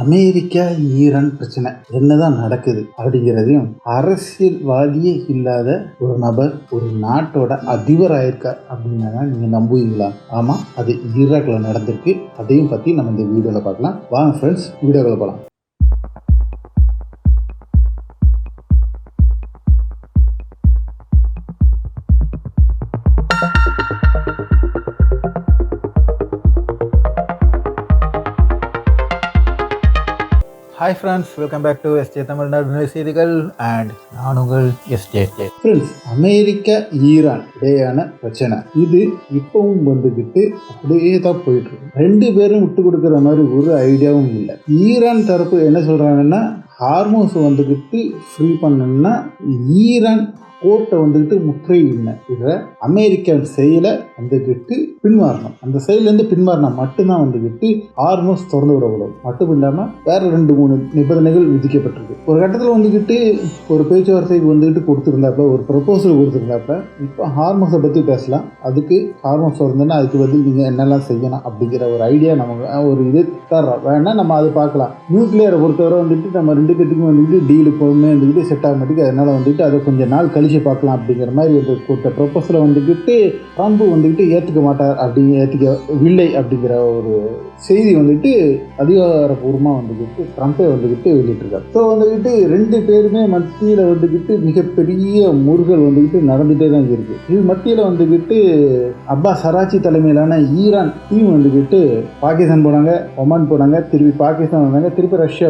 America Iran பிரச்சனை என்னதான் நடக்குது அப்படிங்கிறதையும் அரசியல்வாதியே இல்லாத ஒரு நபர் ஒரு நாட்டோட அதிபர் ஆயிருக்கார் அப்படின்னா நீங்க நம்புவீங்களா? ஆமா, அது ஈராக்ல நடந்திருக்கு. அதையும் பத்தி நம்ம இந்த வீடியோல பார்க்கலாம். வாங்க ஃப்ரெண்ட்ஸ், வீடியோக்குள்ள போகலாம். Hi friends, welcome back to SJ Tamil Nadu செய்திகள் அண்ட் நான் உங்கள் எஸ்ஜே. ஃப்ரெண்ட்ஸ், அமெரிக்கா ஈரான் இடையான பிரச்சனை இது இப்பவும் வந்துக்கிட்டு அப்படியே தான் போயிட்டு இருக்கு. ரெண்டு பேரும் விட்டு கொடுக்குற மாதிரி ஒரு ஐடியாவும் இல்லை. ஈரான் தரப்பு என்ன சொல்றாங்கன்னா, ஹார்மோஸ் வந்துக்கிட்டு ஃப்ரீ பண்ணணும்னா ஈரான் கோர்ட்டை வந்துக்கிட்டு முற்றுகையிடல. இதை அமெரிக்கன் செயலை வந்துக்கிட்டு பின்மாறணும். அந்த செயலேருந்து பின்மாறினா மட்டும்தான் வந்துக்கிட்டு ஹார்மோஸ் திறந்து விடக்கூடாது. மட்டும் இல்லாமல் வேற 2-3 நிபந்தனைகள் விதிக்கப்பட்டிருக்கு. ஒரு கட்டத்தில் வந்துக்கிட்டு ஒரு பேச்சுவார்த்தைக்கு வந்துக்கிட்டு கொடுத்துருந்தாப்புல, ஒரு ப்ரொபோசல் கொடுத்துருந்தாப்புல. இப்போ ஹார்மோஸை பற்றி பேசலாம். அதுக்கு ஹார்மோஸ் திறந்துன்னா அதுக்கு பதில் நீங்கள் என்னெல்லாம் செய்யணும் அப்படிங்கிற ஒரு ஐடியா நமக்கு ஒரு இது தர்றோம். வேணால் நம்ம அதை பார்க்கலாம். நியூக்ளியரை பொறுத்தவரை வந்துட்டு நம்ம 2 பேத்துக்கும் வந்துட்டு டீலு பொறுமே வந்துக்கிட்டு செட் ஆக மாட்டேங்குது. அதனால் வந்துட்டு அதை கொஞ்சம் நாள் கழிச்சு பார்க்கலாம் அப்படிங்கிற மாதிரி ஒரு கொடுத்த ப்ரொபோசலை வந்துக்கிட்டு ட்ரம்ப் வந்துக்கிட்டு ஏற்றுக்க மாட்டார், ஏற்றுக்கவில்லை அப்படிங்கிற ஒரு செய்தி வந்துட்டு அதிகாரப்பூர்வமாக வந்துக்கிட்டு ட்ரம்ப்பே வந்துக்கிட்டு வெளியிட்டிருக்காரு. ஸோ வந்துக்கிட்டு 2 பேருமே மத்தியில் வந்துக்கிட்டு மிகப்பெரிய முறுகல் வந்துக்கிட்டு நடந்துகிட்டே தான் இருக்குது. இது மத்தியில் வந்துக்கிட்டு அப்பாஸ் அராச்சி தலைமையிலான ஈரான் டீம் வந்துக்கிட்டு பாகிஸ்தான் போனாங்க, ஒமான் போனாங்க, திருப்பி பாகிஸ்தான் வந்தாங்க, திருப்பி ரஷ்யா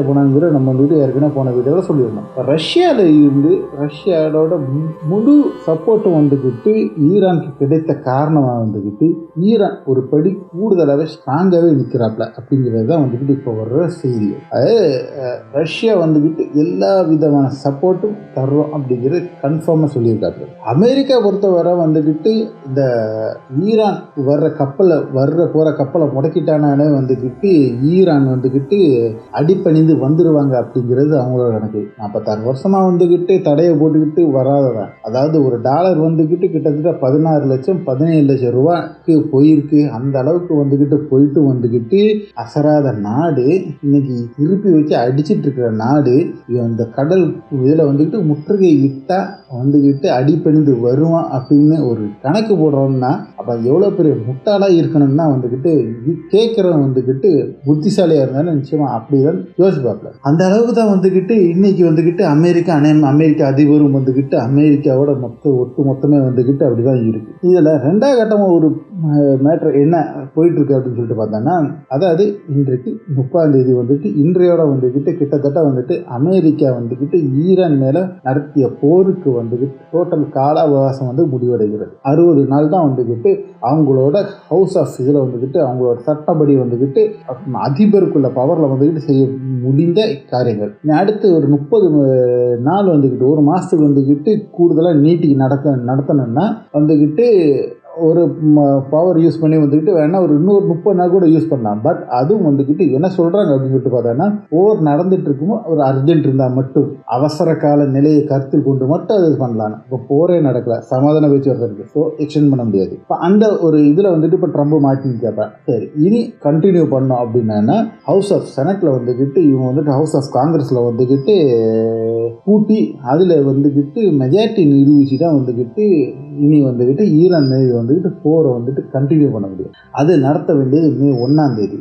போனாங்கிற நம்ம வந்துட்டு ஏற்கனவே போன வீடியோவில் சொல்லியிருந்தோம். ரஷ்யாவில் இருந்து ரஷ்யாவோட முழு சப்போர்ட்டும் வந்துக்கிட்டு ஈரானுக்கு கிடைத்த காரணமாக வந்துக்கிட்டு ஈரான் ஒரு படி கூடுதலாகவே ஸ்ட்ராங்காகவே நிற்கிறாப்ல அப்படிங்கிறது தான் வந்துக்கிட்டு இப்போ வர்ற செய்தி. அது ரஷ்யா வந்துக்கிட்டு எல்லா விதமான சப்போர்ட்டும் தர்றோம் அப்படிங்கிறது கன்ஃபார்மாக சொல்லியிருக்காரு. அமெரிக்கா பொறுத்தவரை வந்துக்கிட்டு இந்த ஈரான் போகிற கப்பலை முடக்கிட்டானே வந்துக்கிட்டு ஈரான் வந்துக்கிட்டு அடிப்பணிந்து வந்துடுவாங்க அப்படிங்கிறது அவங்களோட கணக்கு. 46 வருஷமாக வந்துக்கிட்டு தடையை போட்டுக்கிட்டு வராததான். அதாவது ஒரு டாலர் வந்துக்கிட்டு கிட்டத்தட்ட 16 லட்சம் 17 லட்சம் ரூபாய்க்கு போயிருக்கு. அந்த அளவுக்கு வந்துக்கிட்டு போயிட்டு வந்துக்கிட்டு அசராத நாடு, இன்னைக்கு திருப்பி வச்சு அடிச்சிட்டு இருக்கிற நாடு, இந்த கடல் இதில் வந்துக்கிட்டு முற்றுகை இட்டா வந்துக்கிட்டு அடிப்பணிந்து வருவான் அப்படின்னு ஒரு கணக்கு போடுறோம்னா அப்போ எவ்வளோ பெரிய முட்டாளாக இருக்கணும்னா வந்துக்கிட்டு கேட்குறவன் வந்துக்கிட்டு புத்திசாலியாக இருந்தாலும் நிச்சயமாக அப்படிதான் யோசிப்பாப்ல. அந்த அளவுக்கு தான் வந்துக்கிட்டு இன்னைக்கு வந்துக்கிட்டு அமெரிக்கா அதிபரும் வந்துக்கிட்டு அமெரிக்காவோட ஒட்டுமொத்தமே வந்துக்கிட்டு அப்படிதான் இருக்கு. இதில் 2வது கட்டமாக ஒரு மேட்ரு என்ன போயிட்டு இருக்கு அப்படின்னு சொல்லிட்டு பார்த்தோன்னா, அதாவது இன்றைக்கு 30ஆம் தேதி வந்துட்டு இன்றையோட வந்துக்கிட்டு கிட்டத்தட்ட வந்துட்டு அமெரிக்கா வந்துக்கிட்டு ஈரான் மேலே நடத்திய போருக்கு வந்துக்கிட்டு டோட்டல் கால அவகாசம் வந்து முடிவடைகிறது. 60 நாள் தான் வந்துக்கிட்டு அவங்களோட ஹவுஸ் ஆஃப் இதில் வந்துக்கிட்டு அவங்களோட சட்டப்படி வந்துக்கிட்டு அதிபருக்குள்ள பவரில் வந்துக்கிட்டு செய்ய முடிந்த காரியங்கள். அடுத்து ஒரு 30 நாள் வந்துக்கிட்டு ஒரு மாதத்துக்கு வந்துக்கிட்டு கூடுதலாக நீட்டிக்கு நடத்தணும்னா வந்துக்கிட்டு ஒரு பவர் யூஸ் பண்ணி வந்துக்கிட்டு வேணால் ஒரு இன்னொரு 30 நாள் கூட யூஸ் பண்ணலாம். பட் அதுவும் வந்துக்கிட்டு என்ன சொல்கிறாங்க அப்படின்னு சொல்லிட்டு பார்த்தோன்னா, போர் நடந்துட்டு இருக்கும்போது ஒரு அர்ஜென்ட் இருந்தால் மட்டும் அவசர கால நிலையை கருத்தில் கொண்டு மட்டும் அது பண்ணலாம். இப்போ போரே நடக்கல, சமாதான பேச்சுவார்த்தை இருக்குது, ஸோ எக்ஸ்டெண்ட் பண்ண முடியாது. இப்போ அந்த ஒரு இதில் வந்துட்டு இப்போ ட்ரம்ப் மாட்டி கேட்பேன். சரி, இனி கண்டினியூ பண்ணோம் அப்படின்னா ஹவுஸ் ஆஃப் செனட்டில் வந்துக்கிட்டு இவங்க வந்துட்டு ஹவுஸ் ஆஃப் காங்கிரஸில் வந்துக்கிட்டு கூட்டி அதில் வந்துக்கிட்டு மெஜாரிட்டி நிரூபிச்சு தான் வந்துக்கிட்டு இனி வந்துக்கிட்டு ஈரான் மீது வந்துக்கிட்டு போரை வந்துட்டு கண்டினியூ பண்ண முடியும். அது நடத்த வேண்டியது மே 1ஆம் தேதி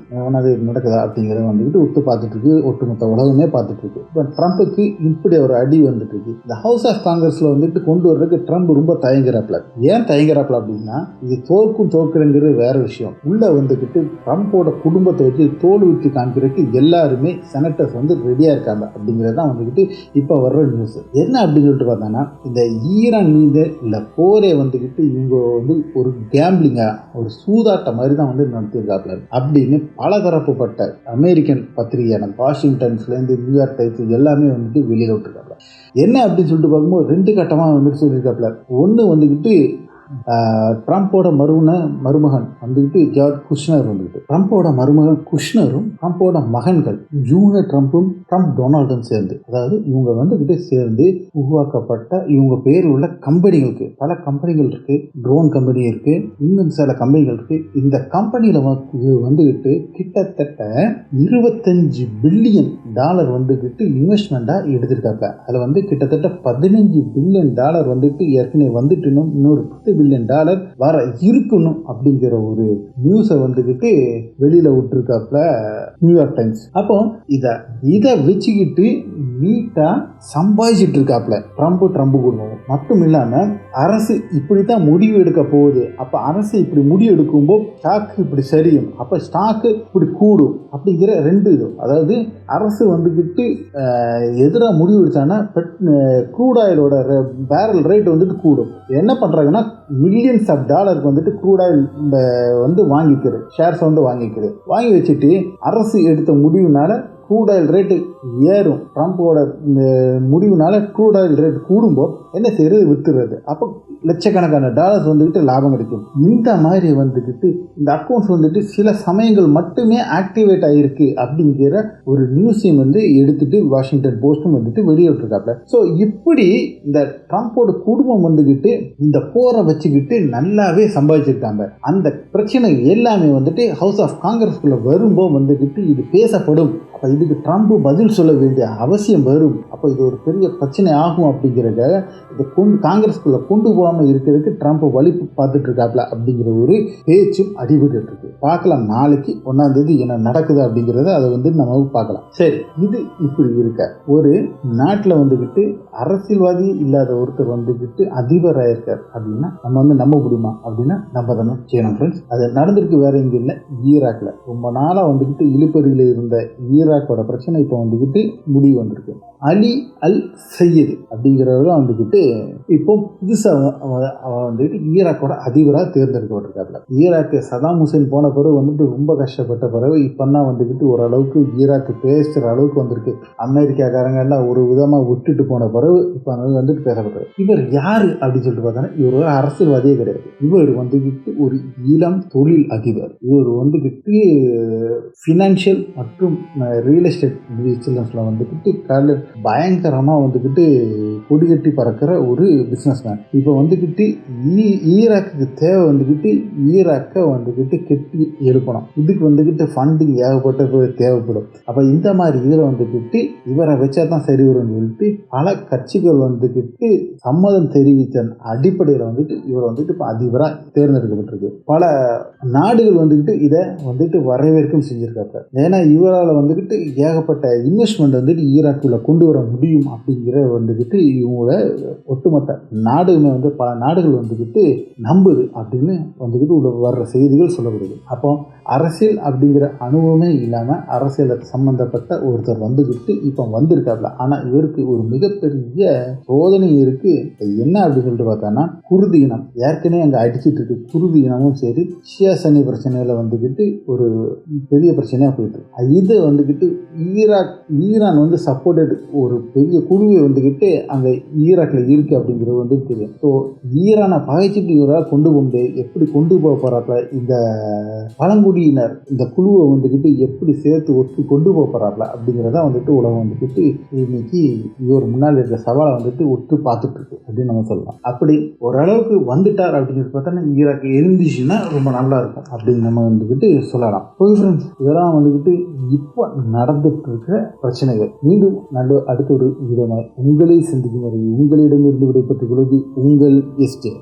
நடக்குதா அப்படிங்கிறத வந்துக்கிட்டு ஒத்து பார்த்துட்டு இருக்கு, ஒட்டுமொத்த உலகமே பார்த்துட்டு இருக்கு. இப்போ ட்ரம்ப்புக்கு இப்படி ஒரு அடி வந்துட்டு இருக்கு. இந்த ஹவுஸ் ஆஃப் காங்கிரஸில் வந்துட்டு கொண்டு வர்றதுக்கு ட்ரம்ப் ரொம்ப தயங்குறாப்ல. ஏன் தயங்குறாப்ல அப்படின்னா, இது தோற்குங்கிறது வேற விஷயம். உள்ள வந்துக்கிட்டு ட்ரம்போட குடும்பத்தை வச்சு தோல் ஊற்றி காமிக்கிறதுக்கு எல்லாருமே செனட்டர்ஸ் வந்து ரெடியாக இருக்காங்க அப்படிங்கிறது தான் வந்துக்கிட்டு இப்போ வர்ற நியூஸ். என்ன அப்படின்னு சொல்லிட்டு பார்த்தோன்னா, இந்த ஈரான் மீது இல்லை போரே வந்துக்கிட்டு இவங்க வந்து ஒரு கேம்பிளிங்கா ஒரு சூதாட்ட மாதிரி தான் வந்து நடத்தியிருக்காப்ல அப்படின்னு பலதரப்புப்பட்ட அமெரிக்கன் பத்திரிகையான வாஷிங்டன்ஸ்லேருந்து நியூயார்க் டைம்ஸ் எல்லாமே வந்துட்டு வெளியில் விட்டுருக்காப்ல. என்ன அப்படின்னு சொல்லிட்டு பார்க்கும்போது 2 கட்டமாக வந்துட்டு சொல்லியிருக்காப்ல. ஒன்று வந்துக்கிட்டு ட்ரம்ப்போட மருமகன் வந்துக்கிட்டு ஜார்ஜ் குஷ்னர் வந்துக்கிட்டு ட்ரம்ப்போட மருமகன் குஷ்னரும் ட்ரம்ப்போட மகன்கள் ஜூனியர் ட்ரம்ப்பும் ட்ரம்ப் டொனால்டும் சேர்ந்து, அதாவது இவங்க வந்துக்கிட்டு சேர்ந்து உருவாக்கப்பட்ட இவங்க பேர் உள்ள கம்பெனிகளுக்கு பல கம்பெனிகள் இருக்கு. ட்ரோன் கம்பெனி இருக்கு, இன்னும் சில கம்பெனிகள் இருக்கு. இந்த கம்பெனியில வந்துக்கிட்டு கிட்டத்தட்ட $25 பில்லியன் வந்துக்கிட்டு இன்வெஸ்ட்மெண்டா எடுத்திருக்காங்க. அதுல வந்து கிட்டத்தட்ட $15 பில்லியன் வந்துட்டு ஏற்கனவே வந்துட்டு இன்னொரு $10 பில்லியன் வர இருக்கணும் அப்படிங்கிற ஒரு நியூஸை வந்துக்கிட்டு வெளியில விட்டுருக்காப்ல நியூயார்க் டைம்ஸ். அப்போ இதை வச்சுக்கிட்டு நீட்டா சம்பாதிச்சிட்டு இருக்காப்ல ட்ரம்ப் குடும்பம். மட்டும் இல்லாம அரசு இப்படித்தான் முடிவு எடுக்க போகுது. அப்ப அரசு இப்படி முடிவு எடுக்கும்போது ஸ்டாக் இப்படி சரியும், அப்ப ஸ்டாக் இப்படி கூடும் அப்படிங்கிற ரெண்டு இது. அதாவது அரசு வந்துக்கிட்டு எதிராக முடிவு எடுத்தாங்கன்னா க்ரூட் ஆயிலோட பேரல் ரேட் வந்துட்டு கூடும். என்ன பண்றாங்கன்னா மில்லியன்ஸ் ஆஃப் டாலருக்கு வந்துட்டு க்ரூட் ஆயில் வந்து வாங்கிக்கிறது, ஷேர்ஸ் வந்து வாங்கி வச்சுட்டு அரசு எடுத்த முடிவுனால க்ரூட் ஆயில் ரேட்டு ஏறும். ட்ரம்ப்போட முடிவுனால க்ரூட் ஆயில் ரேட் கூடும்போது என்ன செய்யறது, வித்துறது. அப்போ லட்சக்கணக்கான டாலர்ஸ் வந்துக்கிட்டு லாபம் கிடைக்கும். இந்த மாதிரி வந்துக்கிட்டு இந்த அக்கௌண்ட்ஸ் வந்துட்டு சில சமயங்கள் மட்டுமே ஆக்டிவேட் ஆகிருக்கு அப்படிங்கிற ஒரு நியூஸையும் வந்து எடுத்துட்டு வாஷிங்டன் போஸ்டும் வந்துட்டு வெளியிட்டிருக்காப்ல. ஸோ இப்படி இந்த ட்ரம்ப்போட குடும்பம் வந்துக்கிட்டு இந்த போரை வச்சுக்கிட்டு நல்லாவே சம்பாதிச்சிருக்காங்க. அந்த பிரச்சனை எல்லாமே வந்துட்டு ஹவுஸ் ஆஃப் காங்கிரஸ்குள்ள வரும்போது வந்துக்கிட்டு இது பேசப்படும். அப்போ இதுக்கு ட்ரம்ப் பதில் சொல்ல வேண்டிய அவசியம் வரும். அப்போ இது ஒரு பெரிய பிரச்சனை ஆகும் அப்படிங்கிறத இதை காங்கிரஸ்குள்ள கொண்டு போகாமல் இருக்கிறதுக்கு ட்ரம்ப் வழி பார்த்துட்டு இருக்காப்ல அப்படிங்கிற ஒரு பேச்சும் அடிபட்டு இருக்கு. பார்க்கலாம் நாளைக்கு 1ஆம் தேதி என்ன நடக்குது அப்படிங்கிறத அதை வந்து நம்ம பார்க்கலாம். சரி, இது இப்படி இருக்க ஒரு நாட்டில் வந்துக்கிட்டு அரசியல்வாதி இல்லாத ஒருத்தர் வந்துக்கிட்டு அதிபராக இருக்கார் அப்படின்னா நம்ம வந்து நம்ப முடியுமா அப்படின்னா நம்ம தானே செய்யணும் ஃப்ரெண்ட்ஸ். அது நடந்திருக்கு வேற எங்கே இல்லை, ஈராக்ல ரொம்ப நாளாக வந்துக்கிட்டு இழுப்பறியில் இருந்த ஈராக்கோட பிரச்சனை இப்போ வந்துக்கிட்டு முடிவு வந்திருக்கு. அலி அல் சையது அப்படிங்கிறவங்க வந்துக்கிட்டு இப்போ புதுசாக வந்துக்கிட்டு ஈராக்கோட அதிபராக தேர்ந்தெடுக்கப்பட்டிருக்காங்க. ஈராக்கு சதாம் ஹுசேன் போன பிறகு வந்துட்டு ரொம்ப கஷ்டப்பட்ட பிறகு இப்போன்னா வந்துக்கிட்டு ஓரளவுக்கு ஈராக்கு பேசுகிற அளவுக்கு வந்திருக்கு. அமெரிக்காக்காரங்க எல்லாம் ஒரு விதமாக விட்டுட்டு போன பிறகு இப்போ வந்துட்டு பேசப்படுறாரு. இவர் யாரு அப்படின்னு சொல்லிட்டு பார்த்தோன்னா இவர் ஒரு அரசியல்வாதியே கிடையாது. இவர் வந்துக்கிட்டு ஒரு இளம் தொழில் அதிபர். இவர் வந்துக்கிட்டு ஃபினான்ஷியல் மற்றும் ரியல் எஸ்டேட் பிசினஸ்ல வந்துக்கிட்டு பயங்கரமாக வந்துக்கிட்டு கொடிகட்டி பறக்கிற ஒரு பிஸ்னஸ் மேன். இப்போ வந்துக்கிட்டு ஈராக்கு தேவை வந்துக்கிட்டு ஈராக்கை வந்துக்கிட்டு கெட்டி எழுப்பணும். இதுக்கு வந்துக்கிட்டு ஃபண்டிங் ஏகப்பட்ட தேவைப்படும். அப்போ இந்த மாதிரி இதில் வந்துக்கிட்டு இவரை வச்சா தான் சரி வரும்னு சொல்லிட்டு பல கட்சிகள் வந்துக்கிட்டு சம்மதம் தெரிவித்த அடிப்படையில் வந்துட்டு இவர் வந்துட்டு இப்போ அதிபராக தேர்ந்தெடுக்கப்பட்டிருக்கு. பல நாடுகள் வந்துக்கிட்டு இதை வந்துட்டு வரவேற்கும் செஞ்சிருக்காங்க. ஏன்னா இவரால் வந்துக்கிட்டு ஏகப்பட்ட இன்வெஸ்ட்மெண்ட் வந்துட்டு ஈராக்குள்ள கொண்டு வர முடியும் அப்படிங்கிற வந்துக்கிட்டு இவங்கள ஒட்டுமொத்த நாடுமே வந்து பல நாடுகள் வந்துக்கிட்டு நம்புது அப்படின்னு வந்துக்கிட்டு வர்ற செய்திகள் சொல்லப்படுது. அப்போ அரசியல் அப்படிங்கிற அனுபவமே இல்லாமல் அரசியல் சம்பந்தப்பட்ட ஒருத்தர் வந்துக்கிட்டு இப்போ வந்திருக்காப்ல. ஆனால் இவருக்கு ஒரு மிகப்பெரிய சோதனை இருக்கு. என்ன அப்படின்னு சொல்லிட்டு பார்த்தோன்னா குர்து இனம் ஏற்கனவே அங்கே அடிச்சிட்டு இருக்கு. குர்து இனமும் சரி ஷியா சன்னி பிரச்சனையில வந்துக்கிட்டு ஒரு பெரிய பிரச்சனையாக போயிட்டு இது வந்துக்கிட்டு ஈரான் வந்து சப்போர்ட்டட் ஒரு பெரிய குழுவை வந்துக்கிட்டு அங்கே ஈராக்கில் இருக்கு அப்படிங்கிறது வந்து தெரியும். ஸோ ஈரானை பகைச்சிட்டு இவரால் எப்படி கொண்டு போக போறாப்ல, இந்த பழங்குடியினர் இந்த குழுவை வந்துக்கிட்டு எப்படி சேர்த்து ஒத்து கொண்டு போக போறாப்ல அப்படிங்கிறத வந்துட்டு உலகம் வந்துக்கிட்டு இன்னைக்கு இவர் முன்னால் இருக்கிற சவாலை வந்துட்டு ஒத்து பார்த்துட்டு இருக்கு அப்படின்னு நம்ம சொல்லலாம். அப்படி ஓரளவுக்கு வந்துட்டார் அப்படின்னு பார்த்தோன்னா ஈராக் இருந்துச்சுன்னா ரொம்ப நல்லா இருக்கும் அப்படின்னு நம்ம வந்துக்கிட்டு சொல்லலாம். இதெல்லாம் வந்துக்கிட்டு இப்போ நடந்துட்டு இருக்கிற பிரச்சனைகள். மீண்டும் அடுத்த ஒரு வீடியோ உங்களை சந்திக்கும் வரை உங்களிடமிருந்து விடைபெற்றுக் கொள்வது உங்கள் எஸ்டே.